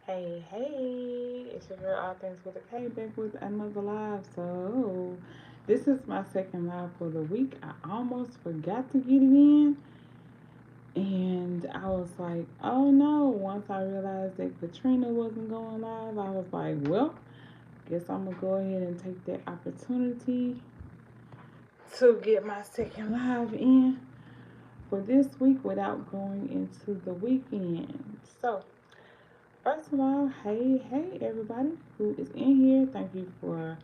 Hey, hey, it's your girl, All Things with a K, back with another live. So, this is my second live for the week. I almost forgot to get it in, and I was like, oh no. Once I realized that Katrina wasn't going live, I was like, well, guess I'm gonna go ahead and take that opportunity to get my second live in for this week without going into the weekend. So, first of all, hey, hey, everybody who is in here. Thank you for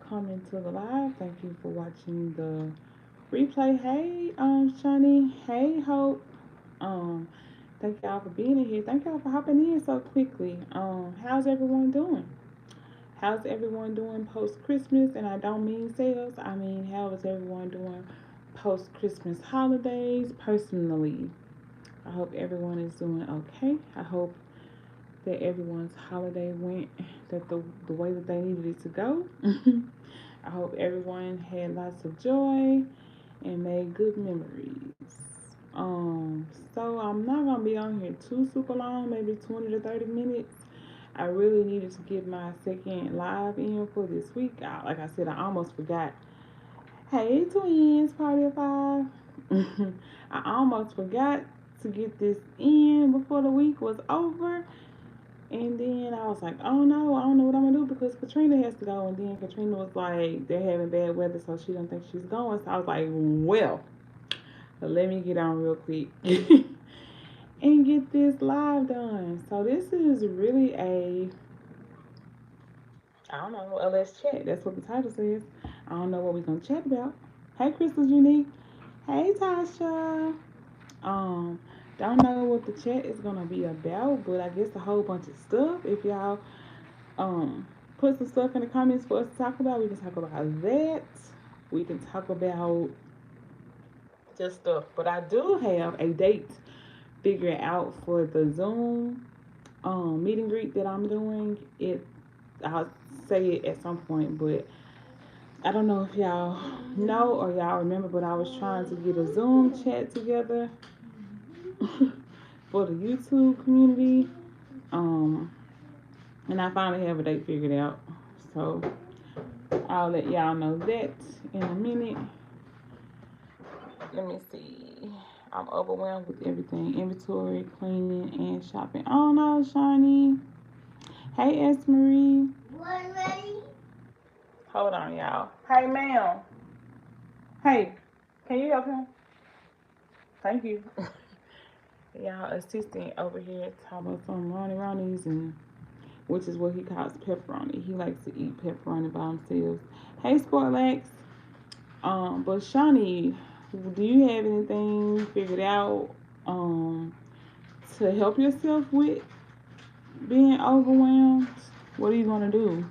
coming to the live. Thank you for watching the replay. Hey, Shani. Hey, Hope. Um, thank y'all for being in here. Thank y'all for hopping in so quickly. How's everyone doing? How's everyone doing post Christmas? And I don't mean sales. I mean, how is everyone doing post Christmas holidays? Personally, I hope everyone is doing okay. I hope that everyone's holiday went the way that they needed it to go. I hope everyone had lots of joy and made good memories. So I'm not gonna be on here too super long, maybe 20 to 30 minutes. I really needed to get my second live in for this week. Like I said, I almost forgot. Hey twins, party of five. I almost forgot to get this in before the week was over. And then I was like, oh no, I don't know what I'm gonna do because Katrina has to go. And then Katrina was like, they're having bad weather, so she don't think she's going. So I was like, well, let me get on real quick and get this live done. So this is really I don't know, a let's chat. That's what the title says. I don't know what we're gonna chat about. Hey, Crystal's Unique. Hey, Tasha. Um, don't know what the chat is gonna be about, but I guess a whole bunch of stuff. If y'all um put some stuff in the comments for us to talk about. We can talk about that. We can talk about just stuff. But I do have a date figured out for the Zoom meet and greet that I'm doing. I'll say it at some point, but I don't know if y'all know or y'all remember, but I was trying to get a Zoom chat together for the YouTube community. Um, and I finally have a date figured out. So I'll let y'all know that in a minute. Let me see. I'm overwhelmed with everything. Inventory, cleaning, and shopping. Oh no, Shiny. Hey, S. Marie. Hold on, y'all. Hey, ma'am. Hey, can you help him? Thank you. Y'all assistant over here talking about some Ronnie's and which is what he calls pepperoni. He likes to eat pepperoni by himself. Hey, Sportlex. But Shawnee, do you have anything figured out to help yourself with being overwhelmed? What are you gonna do?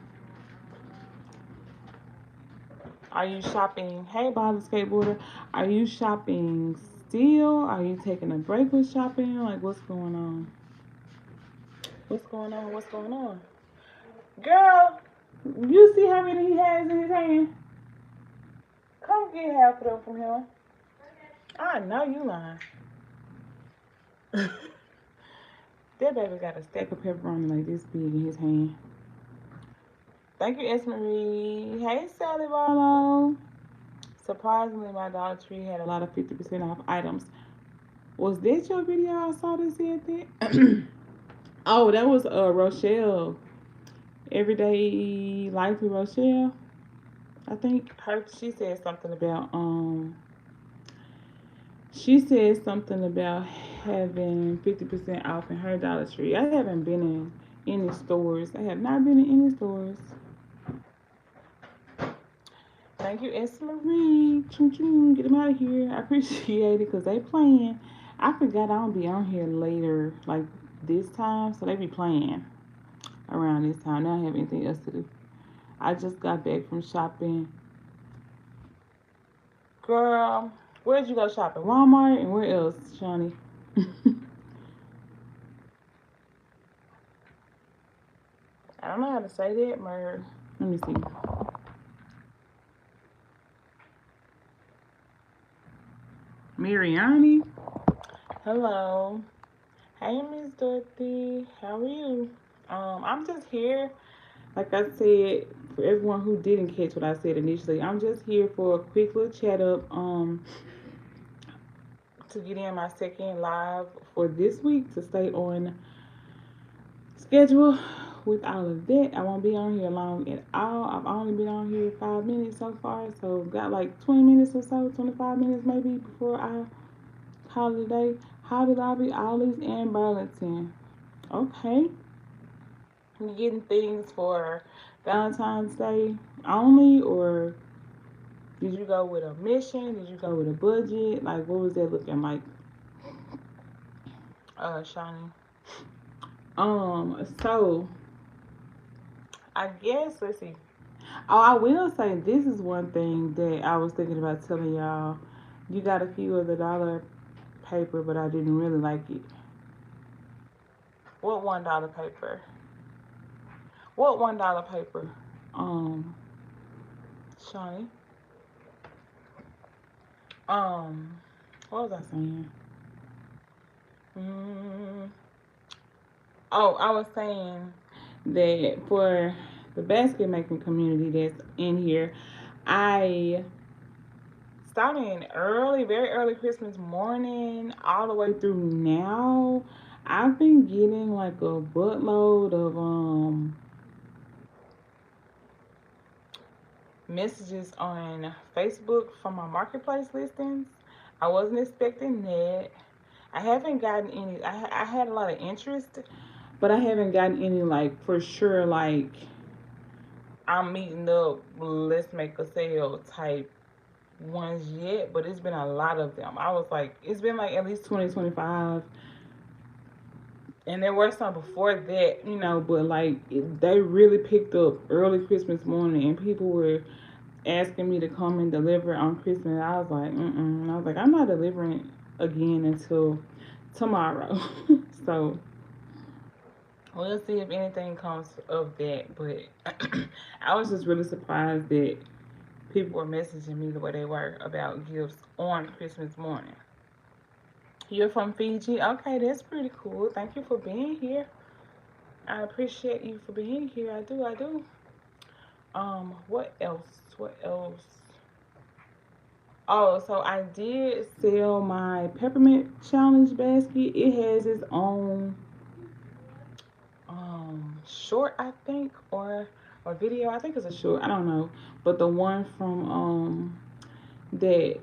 Are you shopping? Hey, Bob the skateboarder, are you shopping still? Are you taking a break with shopping? Like, what's going on? What's going on? What's going on? Girl, you see how many he has in his hand? Come get half of them from him. I know you lying. That baby got a stack of pepperoni like this big in his hand. Thank you, Esmery. Hey, Sally Barlow. Surprisingly, my Dollar Tree had a lot of 50% off items. Was that your video I saw that said that? Oh, that was Rochelle. Everyday Life with Rochelle. I think she said something about she said something about having 50% off in her Dollar Tree. I haven't been in any stores. I have not been in any stores. Thank you, S. Marie. Choo choo. Get them out of here. I appreciate it because they playing. I forgot I don't be on here later, like this time, so they be playing around this time. They don't have anything else to do. I just got back from shopping. Girl, where'd you go shopping? Walmart and where else, Shawnee? I don't know how to say that, Mer. Let me see. Mariani. Hello. Hey, Miss Dorothy. How are you? I'm just here, like I said, for everyone who didn't catch what I said initially. I'm just here for a quick little chat up. To get in my second live for this week to stay on schedule with all of that. I won't be on here long at all. I've only been on here 5 minutes so far, so got like 20 minutes or so, 25 minutes maybe before I call it a day. How did I be Ollie's and Burlington? Okay, you getting things for Valentine's Day only, or did you go with a mission? Did you go with a budget? Like, what was that looking like, Shawnee? So I guess let's see. Oh, I will say this is one thing that I was thinking about telling y'all. You got a few of the dollar paper, but I didn't really like it. What $1 paper? What $1 paper? Um, Shawnee. Um, what was I saying? Mm, oh, I was saying that for the basket making community that's in here, I starting early, very early Christmas morning, all the way through now, I've been getting like a buttload of messages on Facebook from my marketplace listings. I wasn't expecting that. I haven't gotten any. I had a lot of interest, but I haven't gotten any like for sure like I'm meeting up. Let's make a sale type ones yet, but it's been a lot of them. I was like, it's been like at least 2025, and there were some before that, but like they really picked up early Christmas morning, and people were asking me to come and deliver on Christmas. I was like, I was like, I'm not delivering again until tomorrow. So we'll see if anything comes of that. But I was just really surprised that people were messaging me the way they were about gifts on Christmas morning. You're from Fiji? Okay, that's pretty cool. Thank you for being here. I appreciate you for being here. I do, I do. What else? What else? Oh, so I did sell my peppermint challenge basket. It has its own short, I think, or video. I think it's a short. I don't know. But the one from that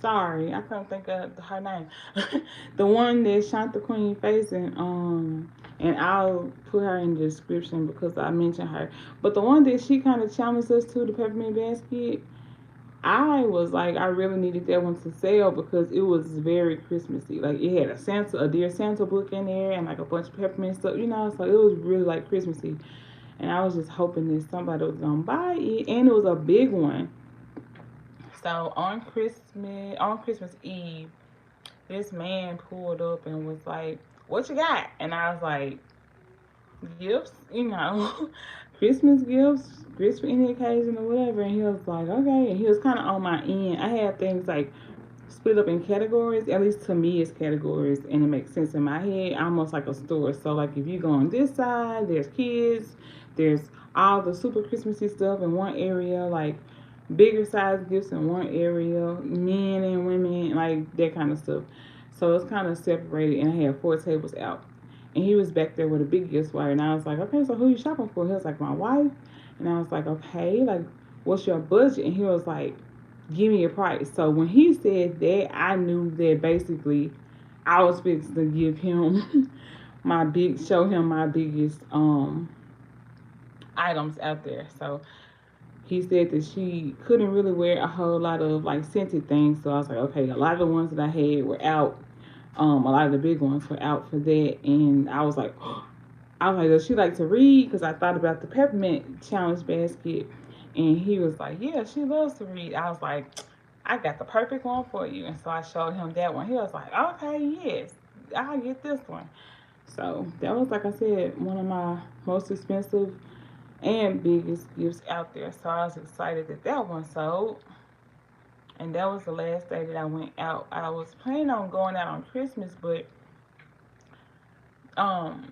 sorry, I couldn't think of her name. The one that Shanta Queen face and I'll put her in the description because I mentioned her. But the one that she kind of challenged us to, the peppermint basket, I was like, I really needed that one to sell because it was very Christmassy. Like it had a Dear Santa book in there and like a bunch of peppermint stuff, so it was really like Christmassy. And I was just hoping that somebody was gonna buy it, and it was a big one. So on Christmas Eve, this man pulled up and was like, "What you got?" And I was like, "Gifts, Christmas gifts, gifts for any occasion or whatever." And he was like, "Okay." And he was kind of on my end. I had things like split up in categories. At least to me, it's categories, and it makes sense in my head, almost like a store. So, like if you go on this side, there's kids, there's all the super Christmassy stuff in one area, like bigger size gifts in one area, men and women, like that kind of stuff. So it's kind of separated, and I had 4 tables out. And he was back there with a big gift wire, and I was like, "Okay, so who you shopping for?" He was like, "My wife." And I was like, "Okay, like what's your budget?" And he was like, "Give me a price." So when he said that, I knew that basically I was fixing to give him show him my biggest items out there. So he said that she couldn't really wear a whole lot of like scented things. So I was like, okay, a lot of the ones that I had were out. A lot of the big ones were out for that, and I was like, does she like to read? Because I thought about the peppermint challenge basket, and he was like, yeah, she loves to read. I was like, I got the perfect one for you, and so I showed him that one. He was like, okay, yes, I'll get this one. So that was, like I said, one of my most expensive and biggest gifts out there. So I was excited that that one sold. And that was the last day that I went out. I was planning on going out on Christmas, but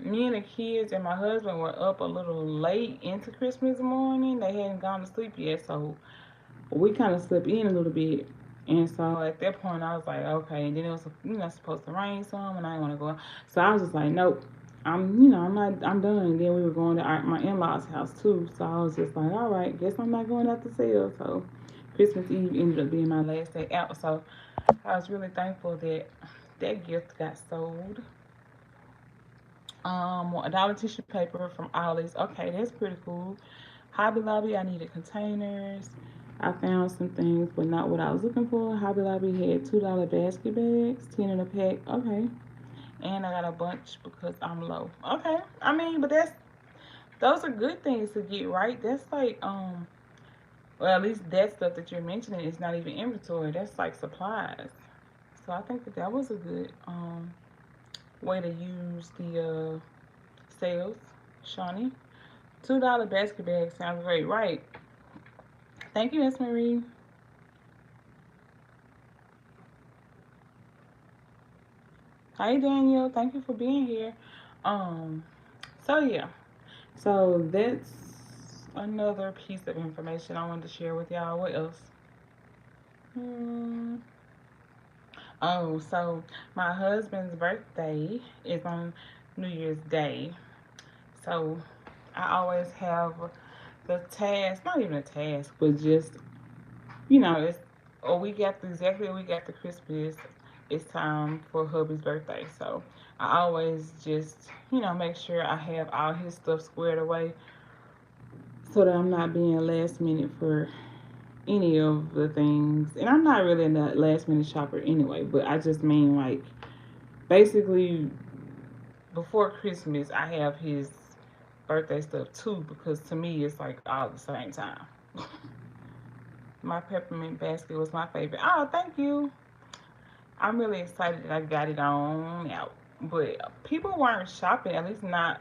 me and the kids and my husband were up a little late into Christmas morning. They hadn't gone to sleep yet, so we kind of slept in a little bit. And so at that point, I was like, okay. And then it was, supposed to rain some, and I didn't want to go out. So I was just like, nope. I'm not, I'm done. And then we were going to my in-laws' house too. So I was just like, all right, guess I'm not going out to sale. So Christmas Eve ended up being my last day out. So I was really thankful that that gift got sold. A dollar tissue paper from Ollie's. Okay, that's pretty cool. Hobby Lobby, I needed containers. I found some things, but not what I was looking for. Hobby Lobby had $2 basket bags, 10 in a pack. Okay, and I got a bunch because I'm low. Okay, I mean, but those are good things to get, right? That's like well, at least that stuff that you're mentioning is not even inventory. That's like supplies. So I think that that was a good way to use the sales, Shawnee. $2 basket bag sounds great, right? Thank you, Miss Marie. Hi, Daniel. Thank you for being here. Um, so yeah, so that's another piece of information I wanted to share with y'all. What else? Hmm. Oh, so my husband's birthday is on New Year's Day. So I always have the task, not even a task, but just, it's a week after, exactly a week after Christmas, it's time for hubby's birthday. So I always just, make sure I have all his stuff squared away so that I'm not being last minute for any of the things. And I'm not really a last minute shopper anyway, but I just mean like basically before Christmas, I have his birthday stuff too because to me it's like all at the same time. My peppermint basket was my favorite. Oh, thank you. I'm really excited that I got it on out. But people weren't shopping, at least not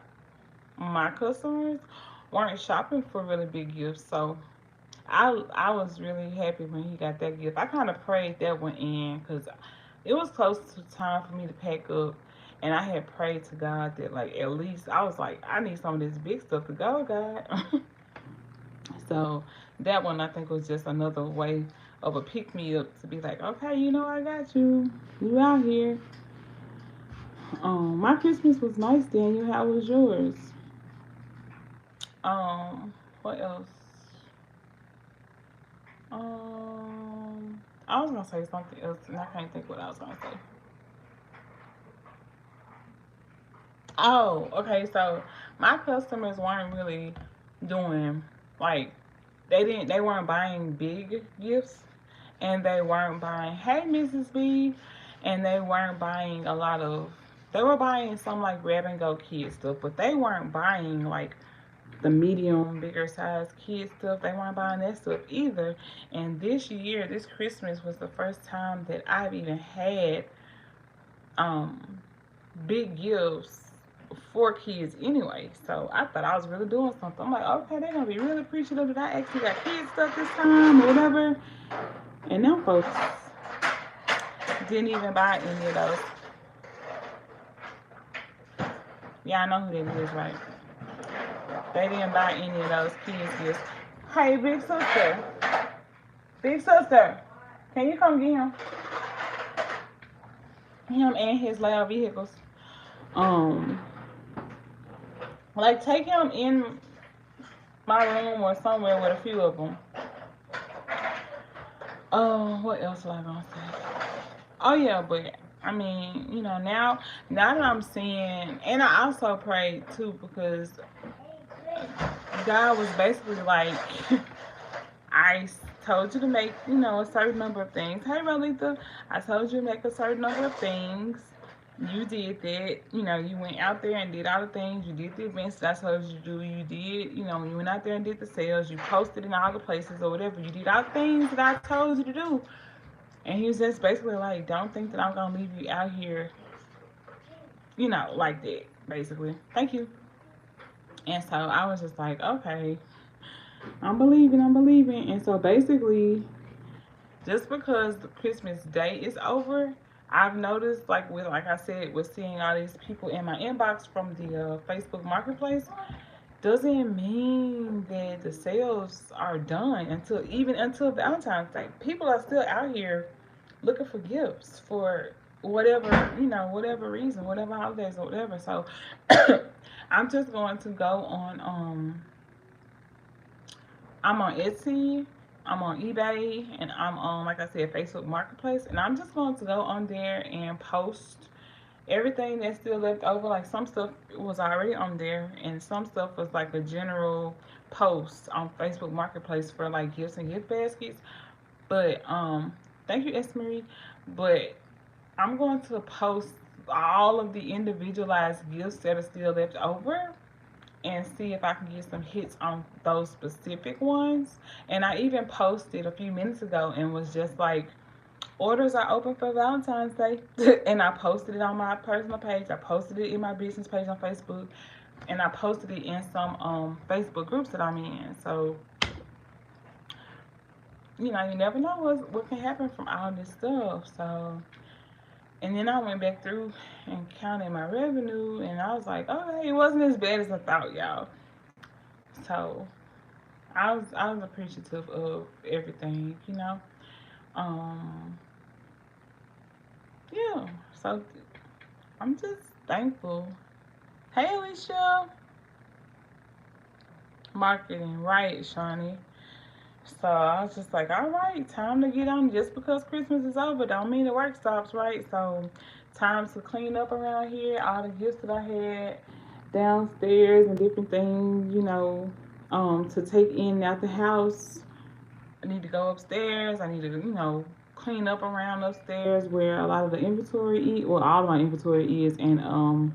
my customers, weren't shopping for really big gifts. So I was really happy when he got that gift. I kind of prayed that one in because it was close to time for me to pack up. And I had prayed to God that, like, at least I was like, I need some of this big stuff to go, God. So that one I think was just another way of a pick me up to be like, okay, I got you. You out here. My Christmas was nice, Daniel. How was yours? What else? I was gonna say something else, and I can't think what I was gonna say. Oh, okay. So my customers weren't really doing like they weren't buying big gifts, and they weren't buying Hey Mrs. B, and they weren't buying a lot of. They were buying some like grab and go kid stuff, but they weren't buying like the medium, bigger size kid stuff. They weren't buying that stuff either. And this year, this Christmas was the first time that I've even had um big gifts for kids anyway. So I thought I was really doing something. I'm like, okay, they're gonna be really appreciative that I actually got kids stuff this time or whatever. And them folks didn't even buy any of those. Yeah, I know who that is, right? They didn't buy any of those kids gifts. Hey, big sister. Big sister. Can you come get him? Him and his loud vehicles. Um, like take him in my room or somewhere with a few of them. Oh, what else was I gonna say? Oh yeah, but I mean, now that I'm seeing, and I also prayed too because God was basically like, I told you to make, a certain number of things. Hey, Rolita, I told you to make a certain number of things. You did that. You went out there and did all the things. You did the events that I told you to do. You did, you went out there and did the sales. You posted in all the places or whatever. You did all the things that I told you to do. And he was just basically like, don't think that I'm going to leave you out here, like that, basically. Thank you. And so I was just like, okay, I'm believing. And so basically, just because the Christmas day is over, I've noticed, like I said, with seeing all these people in my inbox from the Facebook Marketplace, doesn't mean that the sales are done until Valentine's Day. People are still out here looking for gifts for whatever, whatever reason, whatever holidays or whatever. So I'm just going to go on I'm on Etsy, I'm on eBay, and I'm on, like I said, Facebook Marketplace. And I'm just going to go on there and post everything that's still left over. Like some stuff was already on there, and some stuff was like a general post on Facebook Marketplace for like gifts and gift baskets. But thank you, S. Marie. But I'm going to post all of the individualized gifts that are still left over and see if I can get some hits on those specific ones. And I even posted a few minutes ago and was just like, orders are open for Valentine's Day. And I posted it on my personal page. I posted it in my business page on Facebook. And I posted it in some Facebook groups that I'm in. So, you never know what can happen from all this stuff. So, and then I went back through and counted my revenue, and I was like, okay, it wasn't as bad as I thought, y'all. So, I was appreciative of everything, Um, yeah. So I'm just thankful. Hey, Alicia. Marketing, right, Shawnee. So I was just like, all right, time to get on. Just because Christmas is over, don't mean the work stops, right? So time to clean up around here. All the gifts that I had downstairs and different things, to take in and out the house. I need to go upstairs. I need to, clean up around upstairs where a lot of the inventory is, well, all of my inventory is, and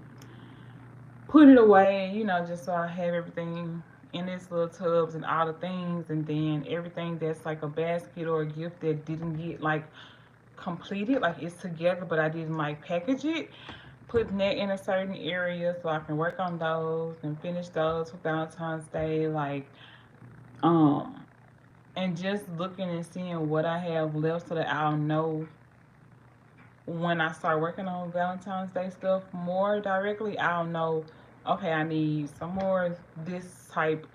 put it away, just so I have everything in its little tubs and all the things, and then everything that's like a basket or a gift that didn't get like completed, like it's together, but I didn't like package it, putting that in a certain area so I can work on those and finish those for Valentine's Day, like um and just looking and seeing what I have left so that I'll know when I start working on Valentine's Day stuff more directly. I'll know, okay, I need some more this type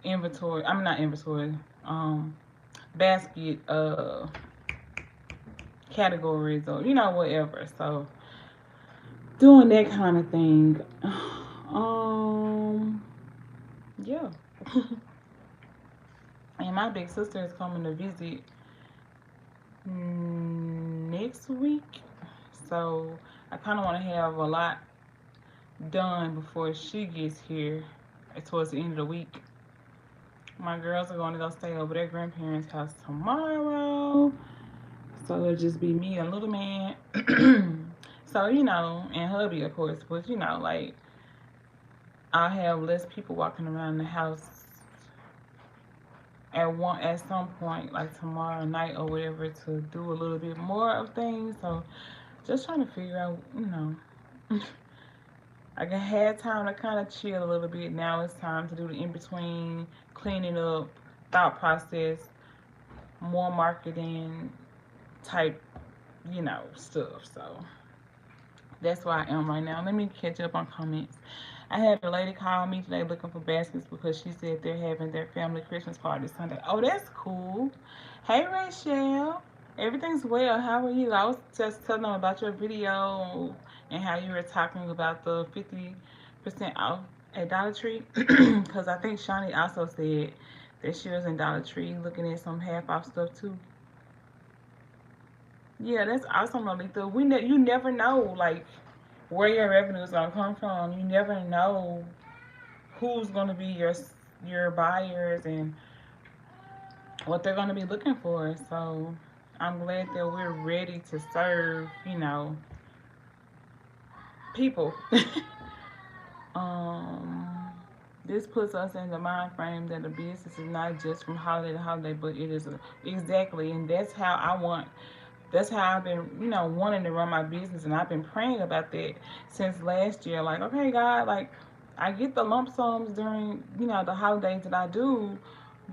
inventory. I'm not inventory, um basket categories, or whatever. So doing that kind of thing. Yeah. And my big sister is coming to visit next week. So I kind of want to have a lot done before she gets here towards the end of the week. My girls are going to go stay over their grandparents' house tomorrow. So it'll just be me and little man. So, and hubby, of course. But, like, I'll have less people walking around the house at some point, like tomorrow night or whatever, to do a little bit more of things. So just trying to figure out, I had time to kind of chill a little bit. Now it's time to do the in between, cleaning up, thought process, more marketing type, stuff. So that's where I am right now. Let me catch up on comments. I had a lady call me today looking for baskets because she said they're having their family Christmas party Sunday. Oh, that's cool. Hey, Rachel. Everything's well. How are you? I was just telling them about your video and how you were talking about the 50% off at Dollar Tree. Because I think Shawnee also said that she was in Dollar Tree looking at some half off stuff too. Yeah, that's awesome, Lolita. You never know, like, where your revenue is gonna come from. You never know who's gonna be your buyers and what they're gonna be looking for. So I'm glad that we're ready to serve, people. um, this puts us in the mind frame that the business is not just from holiday to holiday, but it is exactly, and that's how I want. That's how I've been, wanting to run my business, and I've been praying about that since last year. Like, okay, God, like, I get the lump sums during, the holidays that I do,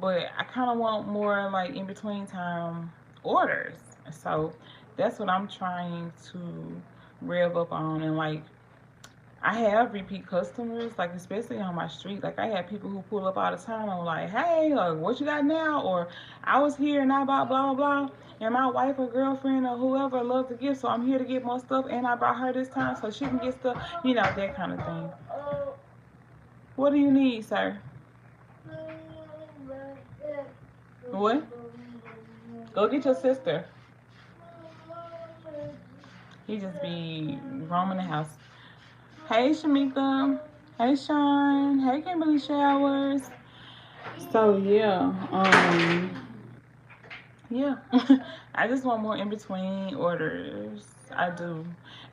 but I kind of want more like in between time orders. So that's what I'm trying to rev up on. And like, I have repeat customers, like especially on my street. Like I have people who pull up all the time. I'm like, hey, like, what you got now? Or I was here and I bought blah blah blah. And my wife or girlfriend or whoever loves to gift, so I'm here to get more stuff. And I brought her this time so she can get stuff, that kind of thing. What do you need, sir? What? Go get your sister. He just be roaming the house. Hey, Shamika. Hey, Sean. Hey, Kimberly Showers. So yeah. I just want more in between orders. I do.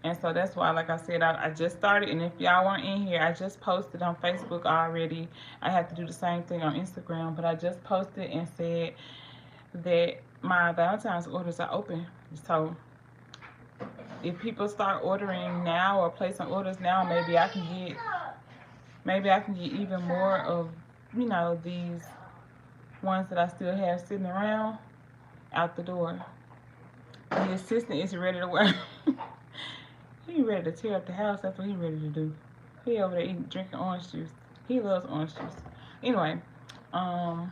And so that's why, like I said, I just started. And if y'all weren't in here, I just posted on Facebook already. I have to do the same thing on Instagram, but I just posted and said that my Valentine's orders are open. So if people start ordering now or placing orders now, maybe I can get even more of these ones that I still have sitting around out the door. The assistant is ready to work. He ready to tear up the house. That's what he ready to do. He over there drinking orange juice. He loves orange juice. Anyway, um,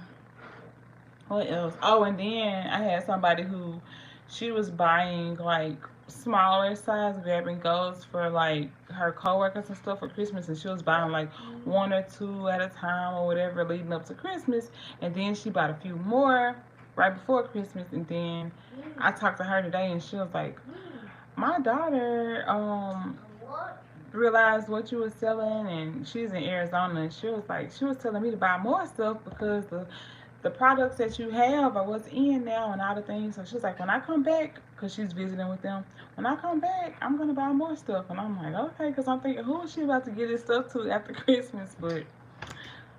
what else? Oh, and then I had somebody who she was buying like smaller size grab and goes for like her coworkers and stuff for Christmas, and she was buying like one or two at a time or whatever leading up to Christmas, and then she bought a few more right before Christmas, and then I talked to her today, and she was like, my daughter realized what you were selling, and she's in Arizona, and she was telling me to buy more stuff because the products that you have are what's in now and all the things. So she's like, when I come back, because she's visiting with them, when I come back, I'm going to buy more stuff. And I'm like, okay, because I'm thinking, who is she about to get this stuff to after Christmas? But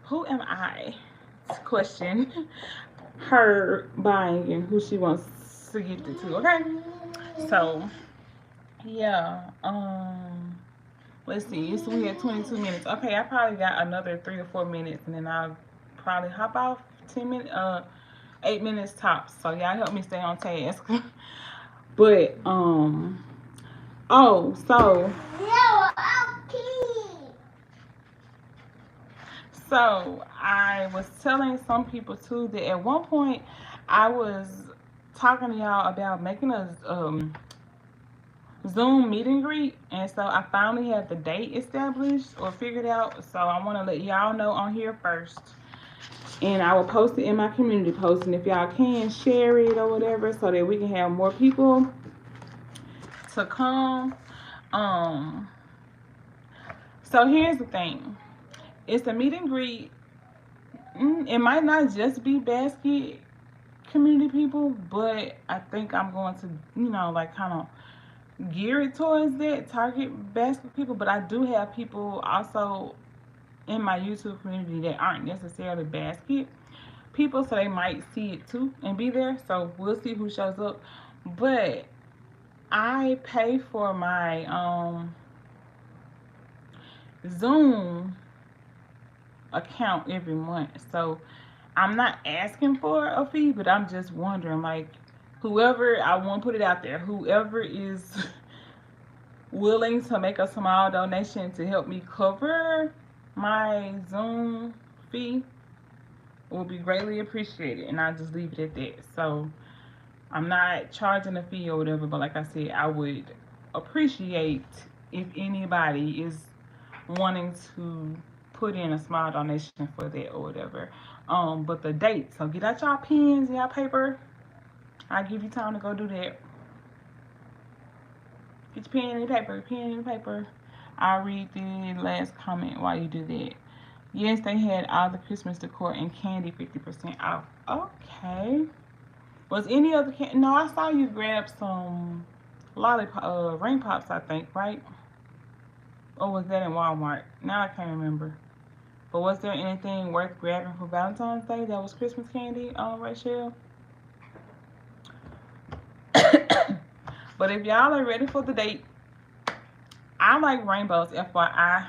who am I to question her buying and who she wants to gift it to, okay? So, yeah, let's see. So we had 22 minutes. Okay, I probably got another 3 or 4 minutes, and then I'll probably hop off 10 minutes, 8 minutes tops. So y'all help me stay on task. But oh, so I was telling some people too that at one point I was talking to y'all about making a Zoom meet and greet, and so I finally have the date established or figured out. So I want to let y'all know on here first, and I will post it in my community post. And if y'all can share it or whatever, so that we can have more people to come. Um, so here's the thing: it's a meet and greet. It might not just be basket community people, but I think I'm going to, like kind of gear it towards that target basket people. But I do have people also in my YouTube community that aren't necessarily basket people, so they might see it too and be there. So we'll see who shows up. But I pay for my Zoom account every month. So I'm not asking for a fee, but I'm just wondering, like, whoever, I want to put it out there, whoever is willing to make a small donation to help me cover my Zoom fee will be greatly appreciated. And I'll just leave it at that. So I'm not charging a fee or whatever, but like I said, I would appreciate if anybody is wanting to put in a small donation for that or whatever. But the date, so get out y'all pens, y'all paper. I'll give you time to go do that. Get your pen and paper. I'll read the last comment while you do that. Yes, they had all the Christmas decor and candy 50% off. Okay. Was any other candy? No, I saw you grab some lollipop, ring pops, I think, right? Or was that in Walmart? Now I can't remember. But was there anything worth grabbing for Valentine's Day that was Christmas candy, Rachel? But if y'all are ready for the date, I like rainbows, FYI,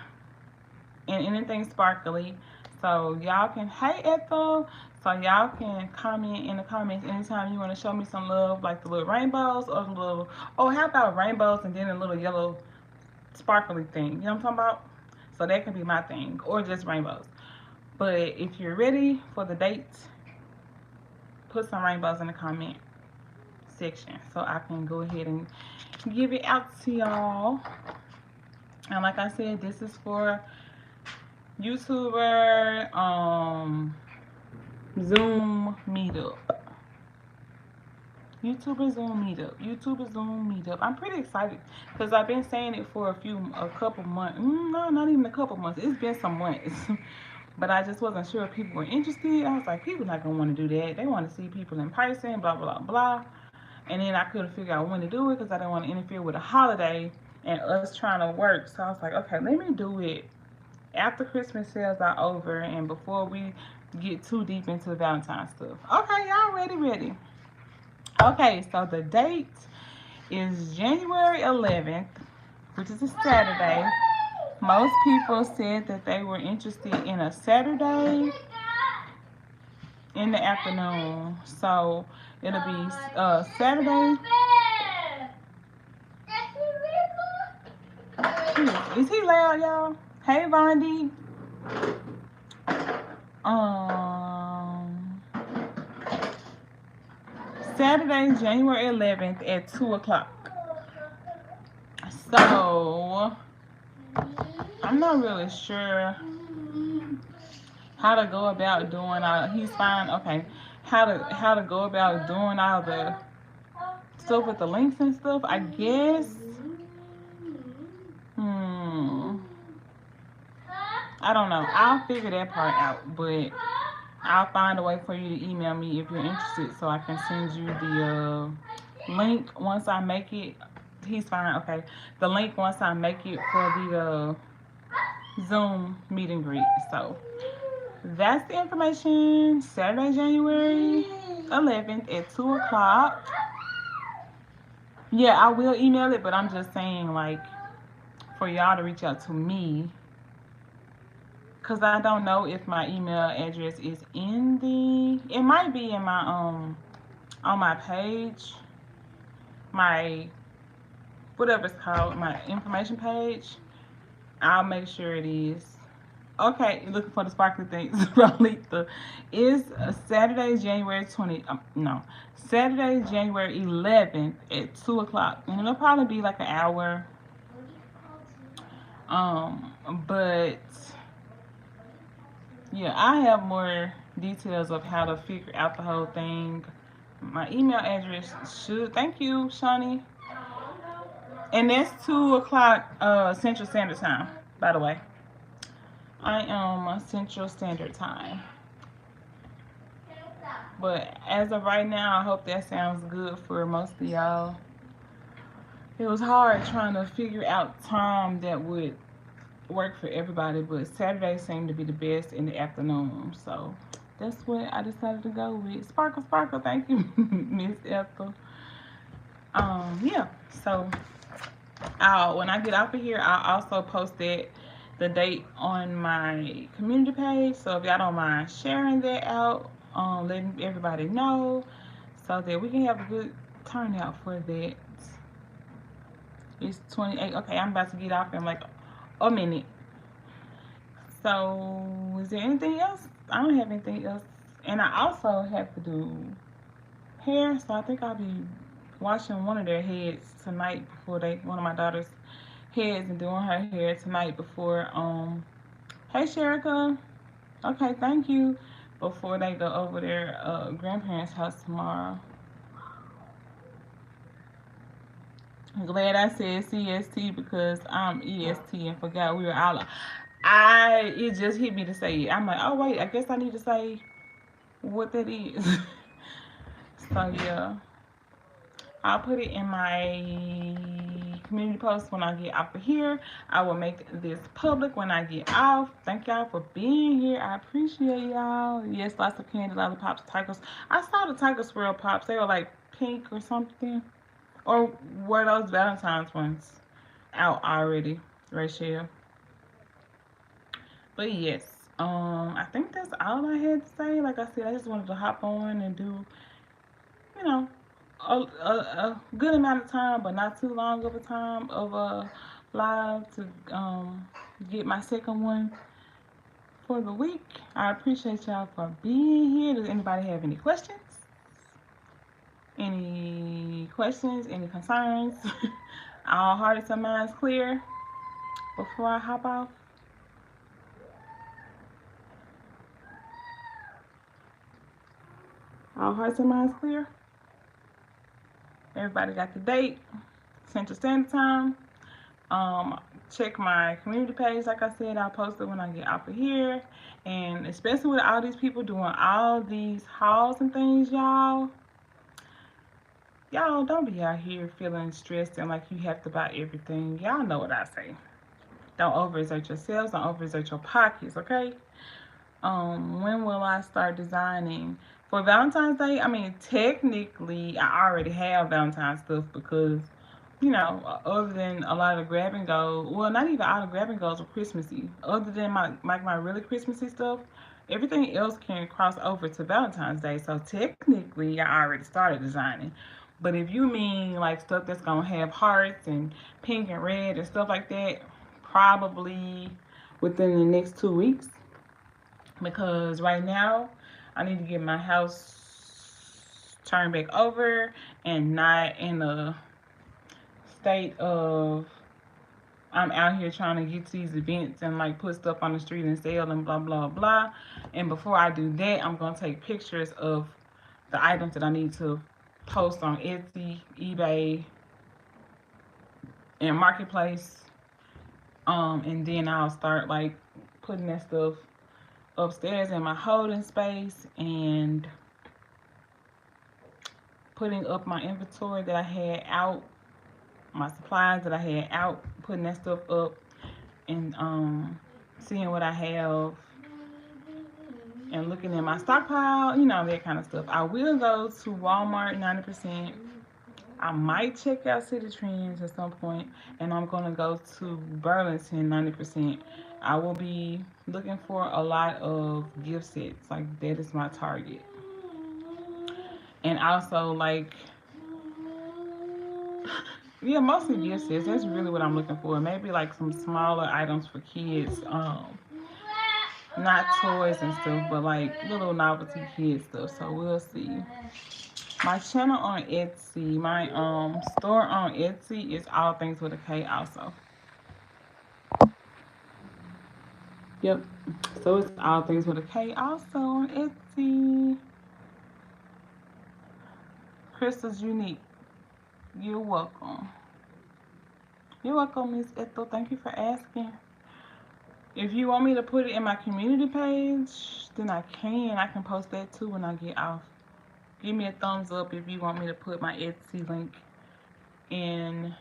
and anything sparkly. So y'all can, hey Ethel. So y'all can comment in the comments anytime you want to show me some love, like the little rainbows or the little, oh, how about rainbows and then a little yellow sparkly thing? You know what I'm talking about? So that can be my thing, or just rainbows. But if you're ready for the date, put some rainbows in the comment section so I can go ahead and give it out to y'all. And like I said, this is for YouTuber Zoom meetup. YouTuber Zoom meetup. YouTuber Zoom meetup. I'm pretty excited because I've been saying it for a couple months. No, not even a couple months. It's been some months. But I just wasn't sure if people were interested. I was like, people not gonna want to do that. They want to see people in person, blah blah blah. And then I couldn't figure out when to do it because I didn't want to interfere with a holiday and us trying to work. So I was like, okay, let me do it after Christmas sales are over and before we get too deep into the Valentine's stuff. Okay, y'all ready? Okay, so the date is January 11th, which is a Saturday. Most people said that they were interested in a Saturday in the afternoon. So it'll be Saturday. Is he loud, y'all? Hey, Vondi. Um, Saturday, January 11th at 2 o'clock. So I'm not really sure how to go about doing all. He's fine. Okay, how to go about doing all the stuff with the links and stuff. I guess. I don't know. I'll figure that part out, but I'll find a way for you to email me if you're interested, so I can send you the link once I make it. He's fine. Okay, the link once I make it for the Zoom meet and greet. So that's the information. Saturday, January 11th at 2 o'clock. Yeah, I will email it, but I'm just saying, like, for y'all to reach out to me, because I don't know if my email address is in the, it might be in my, on my page, my, whatever it's called, my information page. I'll make sure it is. Okay, you're looking for the sparkly things. Rolita is Saturday, January 20. No, Saturday, January 11th at 2 o'clock, and it'll probably be like an hour. But yeah, I have more details of how to figure out the whole thing. My email address should. Thank you, Shawnee. And that's 2 o'clock Central Standard Time, by the way. I am Central Standard Time. But as of right now, I hope that sounds good for most of y'all. It was hard trying to figure out time that would work for everybody, but Saturday seemed to be the best in the afternoon. So that's what I decided to go with. Sparkle, sparkle. Thank you, Miss Ethel. Yeah. So when I get off of here, I'll also post the date on my community page. So if y'all don't mind sharing that out, letting everybody know so that we can have a good turnout for that. It's 28. Okay, I'm about to get off in like a minute. So is there anything else? I don't have anything else. And I also have to do hair, so I think I'll be washing one of their heads tonight before one of my daughter's heads, and doing her hair tonight before hey Sherika. Okay, thank you. Before they go over their grandparents' house tomorrow. I'm glad I said CST because I'm EST and forgot we were all. It just hit me to say it. I'm like, oh wait, I guess I need to say what that is. So yeah, I'll put it in my community post when I get off of here. I will make this public when I get off. Thank y'all for being here. I appreciate y'all. Yes, lots of candy, lollipops, tigers. I saw the Tiger Swirl pops. They were like pink or something. Or were those Valentine's ones out already, Rachel? But yes. I think that's all I had to say. Like I said, I just wanted to hop on and do, you know, a good amount of time, but not too long of a time of a live to get my second one for the week. I appreciate y'all for being here. Does anybody have any questions? Any questions? Any concerns? All hearts and minds clear before I hop off? All hearts and minds clear? Everybody got the date, Central Standard Time. Check my community page. Like I said, I'll post it when I get off of here. And especially with all these people doing all these hauls and things, y'all don't be out here feeling stressed and like you have to buy everything. Y'all know what I say. Don't overexert yourselves. Don't overexert your pockets, okay? When will I start designing? For Valentine's Day, I mean, technically, I already have Valentine's stuff because, other than a lot of grab and go, well, not even all the grab and goes are Christmassy. Other than my really Christmassy stuff, everything else can cross over to Valentine's Day. So technically, I already started designing. But if you mean like stuff that's gonna have hearts and pink and red and stuff like that, probably within the next 2 weeks. Because right now, I need to get my house turned back over and not in a state of I'm out here trying to get to these events and like put stuff on the street and sell and blah blah blah. And before I do that, I'm gonna take pictures of the items that I need to post on Etsy, eBay, and Marketplace. And then I'll start like putting that stuff upstairs in my holding space and putting up my inventory that I had out, my supplies that I had out, putting that stuff up and seeing what I have and looking at my stockpile, that kind of stuff. I will go to Walmart 90%. I might check out City Trends at some point, and I'm going to go to Burlington 90%. I will be looking for a lot of gift sets. Like, that is my target. And also, like, yeah, mostly gift sets. That's really what I'm looking for. Maybe, like, some smaller items for kids. Not toys and stuff, but, like, little novelty kid stuff. So, we'll see. My channel on Etsy, my store on Etsy is All Things with a K also. Yep. So it's All Things with a K also on Etsy. Crystal's Unique. You're welcome. You're welcome, Miss Ethel. Thank you for asking. If you want me to put it in my community page, then I can. I can post that too when I get off. Give me a thumbs up if you want me to put my Etsy link in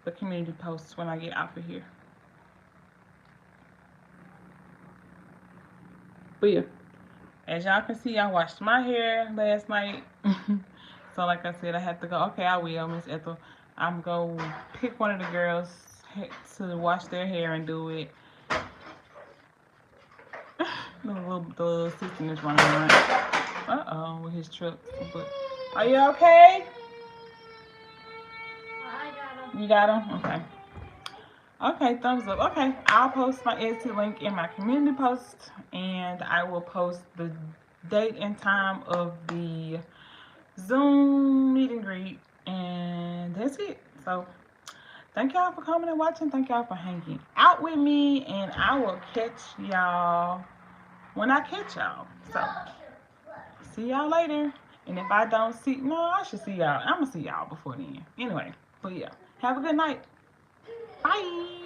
the community posts when I get off of here. But yeah, as y'all can see, I washed my hair last night. So like I said, I had to go. Okay, I will, Miss Ethel. I'm going to pick one of the girls to wash their hair and do it. The little assistant is running around. Uh-oh, with his truck. But are you okay? I got him. You got him? Okay. Okay, thumbs up. Okay, I'll post my Etsy link in my community post, and I will post the date and time of the Zoom meet and greet, and that's it. So, thank y'all for coming and watching. Thank y'all for hanging out with me, and I will catch y'all when I catch y'all. So, see y'all later. And if I don't see, no, I should see y'all. I'm going to see y'all before then. Anyway, but yeah, have a good night. Bye.